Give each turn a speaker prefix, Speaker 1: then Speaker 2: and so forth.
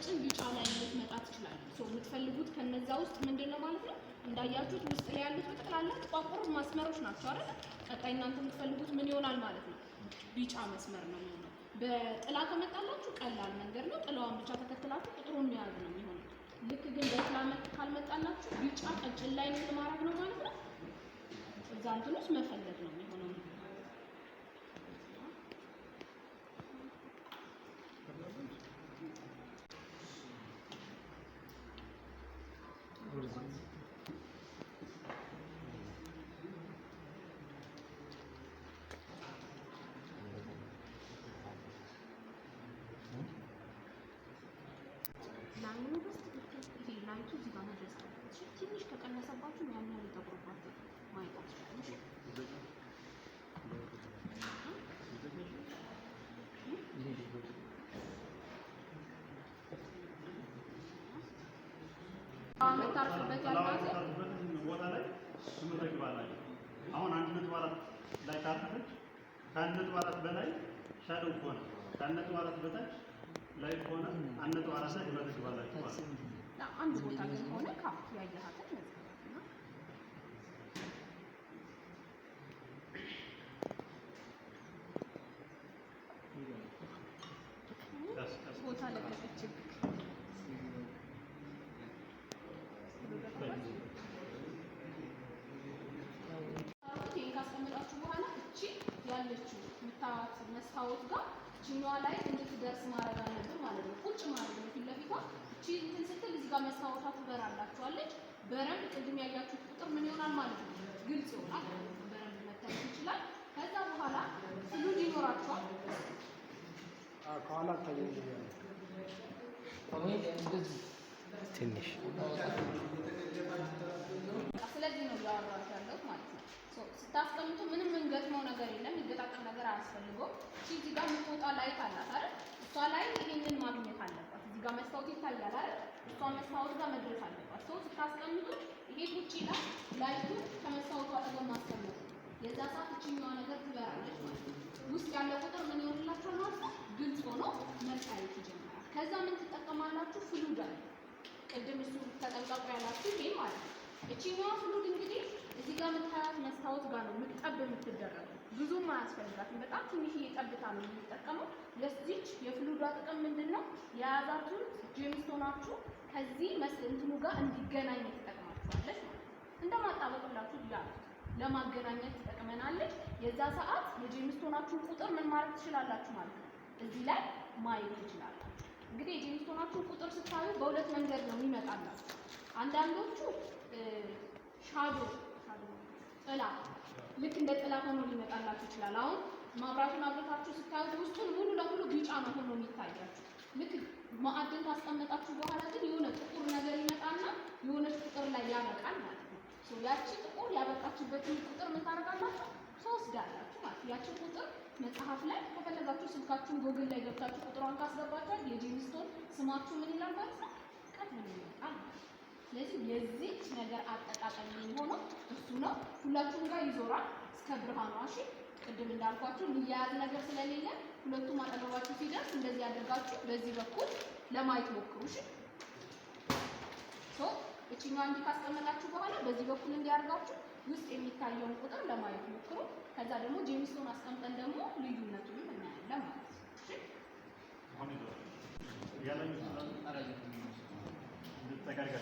Speaker 1: ቀጭን ቢጫ ላይ ልትመጣ ትችላለች። የምትፈልጉት ከነዛ ውስጥ ምንድነው ማለት ነው? እንዳያችሁት ውስጥ ላይ ያሉት በጠቅላላ ጥቋቁር መስመሮች ናቸው አይደል? ቀጣይ እናንተ የምትፈልጉት ምን ይሆናል ማለት ነው? ቢጫ መስመር ነው የሚሆነው። በጥላ ከመጣላችሁ ቀላል መንገድ ነው። ጥላዋን ብቻ ተከትላችሁ ቁጥሩን መያዝ ነው የሚሆነው። ልክ ግን በጥላ ካልመጣላችሁ ቢጫ ቀጭን ላይ ምን ማድረግ ነው ማለት ነው? እዛ እንትን ውስጥ መፈለግ ነው የሚሆነው። ላይቱ እዚህ ጋር መድረስ አለበት። ትንሽ ከቀነሰባችሁ ያን ያህል ይጠቁርባችሁ ማየት አትችሉም። የምታርፉበት
Speaker 2: ቦታ ላይ ትመዘግባላችሁ። አሁን 1.4 ላይ ካረፈች ከ1.4 በላይ ሻዶው ከሆነ ከ1.4 በታች ላይ ከሆነ 1.4 ላይ ትመዘግባላችሁ ማለት ነው።
Speaker 1: አንድ ቦታ ግን ሆነ ካፍ ያያሃትን መዝግባትና ቦታ ለቀቀች ካስቀመጣችሁ በኋላ እቺ ያለችው ምታዋት መስታወት ጋር ቺኛዋ ላይ እንድትደርስ ማድረግ አለብን ማለት ነው። ቁጭ ማድረግ ነው ፊት ለፊቷ። እቺ እንትን ስትል እዚህ ጋር መስታወቷ ትበራላችኋለች። በረንብ ቅድም ያያችሁት ቁጥር ምን ይሆናል ማለት ነው? ግልጽ ይሆናል። በረንብ መታየት ይችላል። ከዛ በኋላ ፍሉድ ይኖራችኋል።
Speaker 3: ከኋላ ታየኝ ትንሽ
Speaker 1: ስለዚህ ነው ያወራሁት ያለሁት ማለት ነው። ስታስቀምጡ ምንም እንገጥመው ነገር የለም። ይገጣጠም ነገር አያስፈልገውም። እዚህ ጋር የምትወጣ ላይት አላት አይደል? እሷ ላይ ይሄንን ማግኘት አለባት። እዚህ ጋር መስታወት ይታያል አይደል? እሷ መስታወት ጋር መድረስ አለባት። ስታስቀምጡ ይሄ ቁጭ ይላል። ላይቱ ከመስታወቱ አጠገብ ማስቀመጥ የዛ ሰዓት እችኛዋ ነገር ትበራለች ማለት ነው። ውስጥ ያለው ቁጥር ምን ይሆንላችኋል ማለት ነው? ግልጽ ሆኖ መታየት ይጀምራል። ከዛ ምን ትጠቀማላችሁ? ፍሉድ አለ። ቅድም እሱ ተጠንቀቁ ያላችሁ ይሄ ማለት ነው። እቺኛዋ ፍሉድ እንግዲህ እዚህ ጋር የምታያት መስታወት ጋር ነው ምጥጠብ የምትደረገው። ብዙም አያስፈልጋትም። በጣም ትንሽዬ ጠብታ ነው የምንጠቀመው። ለዚች የፍሉዷ ጥቅም ምንድነው? የያዛችሁት ጄምስቶናችሁ ከዚህ እንትኑ ጋር እንዲገናኝ ትጠቅማችኋለች ማለት ነው። እንደማጣበቅላችሁ ይላል ለማገናኘት ትጠቅመናለች። የዛ ሰዓት የጄምስቶናችሁን ቁጥር ምን ማድረግ ትችላላችሁ ማለት ነው። እዚህ ላይ ማየት ትችላላችሁ። እንግዲህ የጄምስቶናችሁን ቁጥር ስታዩ በሁለት መንገድ ነው የሚመጣላችሁ። አንዳንዶቹ ሻዶ ጥላ ልክ እንደ ጥላ ሆኖ ሊመጣላችሁ ይችላል። አሁን ማብራቱን አብረታችሁ ስታዩት ውስጡን ሙሉ ለሙሉ ቢጫ ነው ሆኖ የሚታያችሁ። ልክ ማዕድን ካስቀመጣችሁ በኋላ ግን የሆነ ጥቁር ነገር ይመጣና የሆነ ቁጥር ላይ ያበቃል ማለት ነው። ያቺ ጥቁር ያበቃችበትን ቁጥር ምን ታደርጋላችሁ? ትወስዳላችሁ ማለት ነው። ያቺ ቁጥር መጽሐፍ ላይ ከፈለጋችሁ ስልካችሁን ጎግል ላይ ገብታችሁ ቁጥሯን ካስገባችሁ የጄምስቶን ስማችሁ ምን ይላል ማለት ነው? ቀጥሎ ይመጣል። ስለዚህ የዚህ ነገር አጠቃቀም የሚሆነው እሱ ነው። ሁላችሁም ጋር ይዞራል እስከ ብርሃኗ። እሺ ቅድም እንዳልኳችሁ የሚያያዝ ነገር ስለሌለ ሁለቱም አጠገባችሁ ሲደርስ እንደዚህ አድርጋችሁ በዚህ በኩል ለማየት ሞክሩ። እሺ እቺኛው እንዲህ ካስቀመጣችሁ በኋላ በዚህ በኩል እንዲያርጋችሁ ውስጥ የሚታየውን ቁጥር ለማየት ሞክሩ። ከዛ ደግሞ ጄምስቶን አስቀምጠን ደግሞ ልዩነቱን እናያለን ማለት ነው። እሺ
Speaker 2: አሁን ይዘው ያለኝ ሰላም አራጅ እንድትጠጋጋ